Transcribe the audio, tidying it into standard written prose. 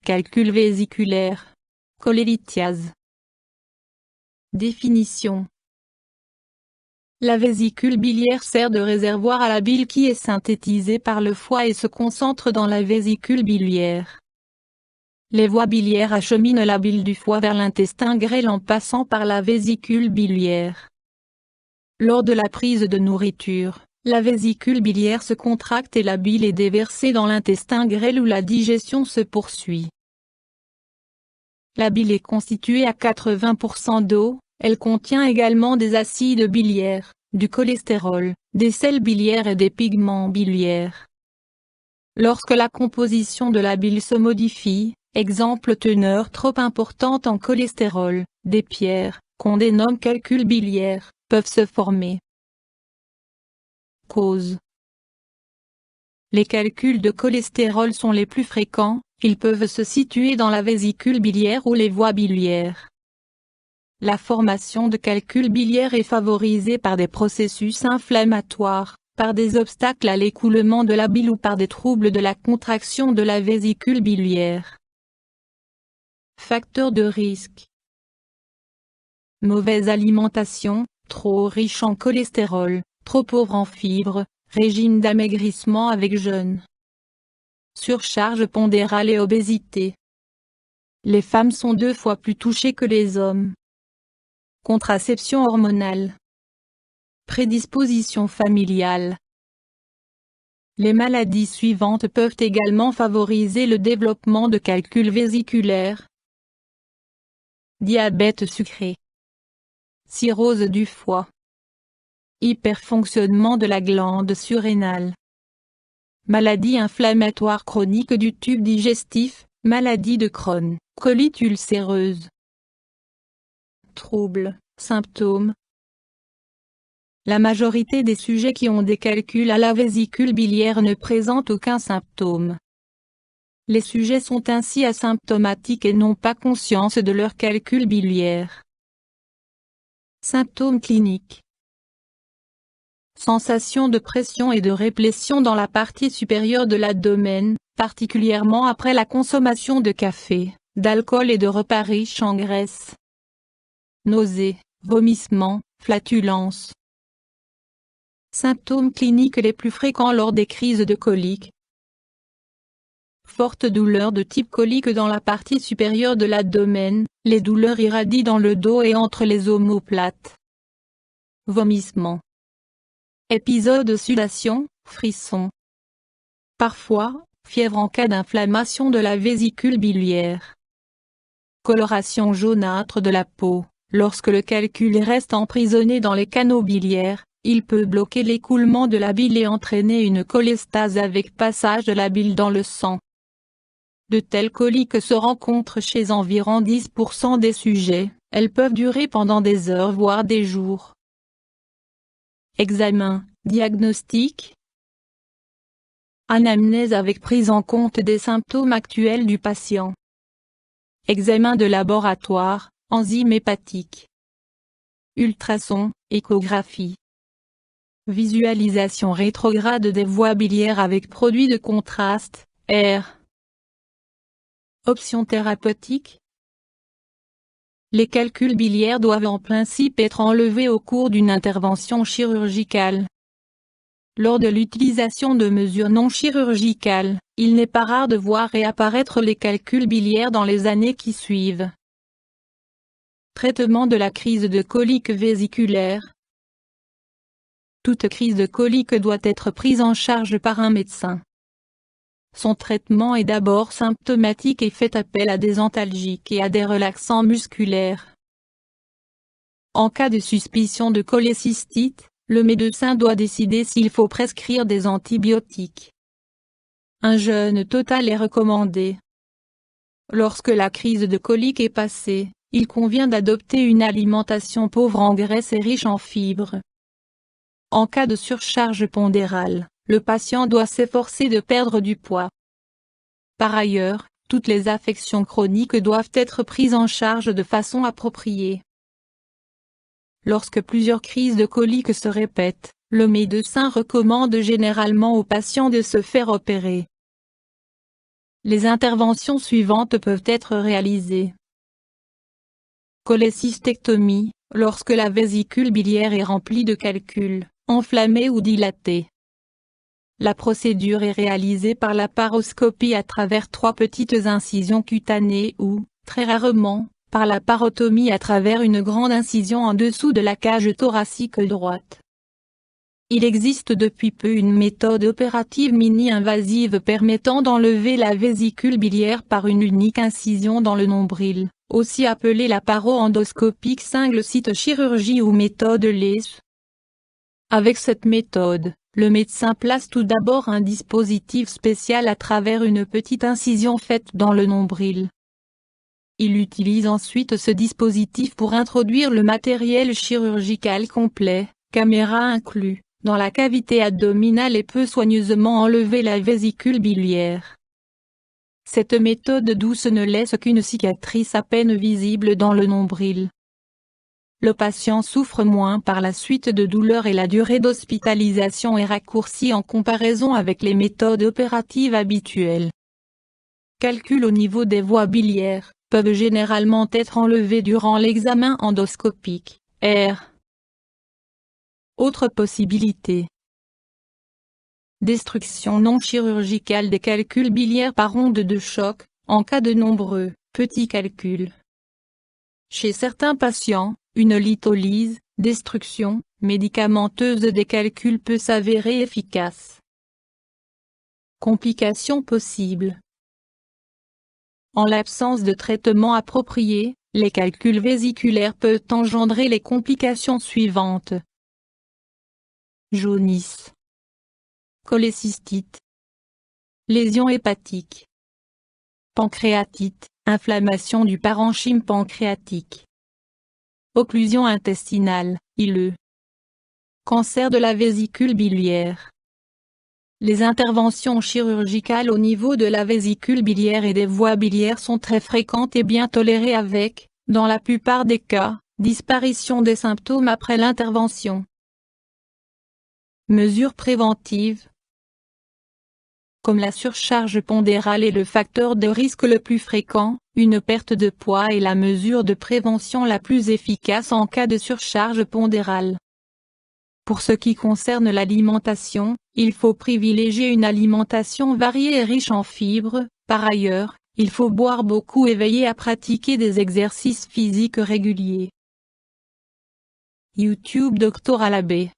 calcul vésiculaire. Cholélithiase. Définition. La vésicule biliaire sert de réservoir à la bile qui est synthétisée par le foie et se concentre dans la vésicule biliaire. Les voies biliaires acheminent la bile du foie vers l'intestin grêle en passant par la vésicule biliaire. Lors de la prise de nourriture, la vésicule biliaire se contracte et la bile est déversée dans l'intestin grêle où la digestion se poursuit. La bile est constituée à 80% d'eau, elle contient également des acides biliaires, du cholestérol, des sels biliaires et des pigments biliaires. Lorsque la composition de la bile se modifie, exemple teneur trop importante en cholestérol, des pierres, qu'on dénomme calculs biliaires, peuvent se former. Cause. Les calculs de cholestérol sont les plus fréquents, ils peuvent se situer dans la vésicule biliaire ou les voies biliaires. La formation de calculs biliaires est favorisée par des processus inflammatoires, par des obstacles à l'écoulement de la bile ou par des troubles de la contraction de la vésicule biliaire. Facteurs de risque. Mauvaise alimentation, trop riche en cholestérol, trop pauvre en fibres, régime d'amaigrissement avec jeûne. Surcharge pondérale et obésité. Les femmes sont 2 fois plus touchées que les hommes. Contraception hormonale. Prédisposition familiale. Les maladies suivantes peuvent également favoriser le développement de calculs vésiculaires. Diabète sucré. Cirrhose du foie. Hyperfonctionnement de la glande surrénale. Maladie inflammatoire chronique du tube digestif, maladie de Crohn, colite ulcéreuse. Troubles, symptômes. La majorité des sujets qui ont des calculs à la vésicule biliaire ne présentent aucun symptôme. Les sujets sont ainsi asymptomatiques et n'ont pas conscience de leur calcul biliaire. Symptômes cliniques. Sensation de pression et de réplétion dans la partie supérieure de l'abdomen, particulièrement après la consommation de café, d'alcool et de repas riches en graisse. Nausées, vomissements, flatulences. Symptômes cliniques les plus fréquents lors des crises de colique. Forte douleur de type colique dans la partie supérieure de l'abdomen, les douleurs irradient dans le dos et entre les omoplates. Vomissements. Épisode de sudation, frisson. Parfois, fièvre en cas d'inflammation de la vésicule biliaire. Coloration jaunâtre de la peau. Lorsque le calcul reste emprisonné dans les canaux biliaires, il peut bloquer l'écoulement de la bile et entraîner une cholestase avec passage de la bile dans le sang. De telles coliques se rencontrent chez environ 10% des sujets, elles peuvent durer pendant des heures voire des jours. Examen, diagnostic. Anamnèse avec prise en compte des symptômes actuels du patient. Examen de laboratoire, enzymes hépatiques. Ultrason, échographie. Visualisation rétrograde des voies biliaires avec produit de contraste, R. Options thérapeutiques. Les calculs biliaires doivent en principe être enlevés au cours d'une intervention chirurgicale. Lors de l'utilisation de mesures non chirurgicales, il n'est pas rare de voir réapparaître les calculs biliaires dans les années qui suivent. Traitement de la crise de colique vésiculaire. Toute crise de colique doit être prise en charge par un médecin. Son traitement est d'abord symptomatique et fait appel à des antalgiques et à des relaxants musculaires. En cas de suspicion de cholécystite, le médecin doit décider s'il faut prescrire des antibiotiques. Un jeûne total est recommandé. Lorsque la crise de colique est passée, il convient d'adopter une alimentation pauvre en graisse et riche en fibres. En cas de surcharge pondérale, le patient doit s'efforcer de perdre du poids. Par ailleurs, toutes les affections chroniques doivent être prises en charge de façon appropriée. Lorsque plusieurs crises de colique se répètent, le médecin recommande généralement aux patients de se faire opérer. les interventions suivantes peuvent être réalisées. Cholécystectomie, lorsque la vésicule biliaire est remplie de calculs, enflammée ou dilatée. La procédure est réalisée par la paroscopie à travers 3 petites incisions cutanées ou, très rarement, par la parotomie à travers une grande incision en dessous de la cage thoracique droite. Il existe depuis peu une méthode opérative mini-invasive permettant d'enlever la vésicule biliaire par une unique incision dans le nombril, aussi appelée la paro-endoscopique single site chirurgie ou méthode LES. Avec cette méthode, le médecin place tout d'abord un dispositif spécial à travers une petite incision faite dans le nombril. Il utilise ensuite ce dispositif pour introduire le matériel chirurgical complet, caméra inclus, dans la cavité abdominale et peut soigneusement enlever la vésicule biliaire. Cette méthode douce ne laisse qu'une cicatrice à peine visible dans le nombril. Le patient souffre moins par la suite de douleurs et la durée d'hospitalisation est raccourcie en comparaison avec les méthodes opératives habituelles. Calculs au niveau des voies biliaires peuvent généralement être enlevés durant l'examen endoscopique, R. Autre possibilité. Destruction non chirurgicale des calculs biliaires par onde de choc, en cas de nombreux, petits calculs. Chez certains patients, une litholyse, destruction, médicamenteuse des calculs peut s'avérer efficace. Complications possibles. En l'absence de traitement approprié, les calculs vésiculaires peuvent engendrer les complications suivantes. Jaunisse. Cholécystite. Lésion hépatique. Pancréatite, inflammation du parenchyme pancréatique. Occlusion intestinale, ILE. Cancer de la vésicule biliaire. Les interventions chirurgicales au niveau de la vésicule biliaire et des voies biliaires sont très fréquentes et bien tolérées avec, dans la plupart des cas, disparition des symptômes après l'intervention. Mesures préventives. Comme la surcharge pondérale est le facteur de risque le plus fréquent, une perte de poids est la mesure de prévention la plus efficace en cas de surcharge pondérale. Pour ce qui concerne l'alimentation, il faut privilégier une alimentation variée et riche en fibres. Par ailleurs, il faut boire beaucoup et veiller à pratiquer des exercices physiques réguliers. YouTube Dr Alabé.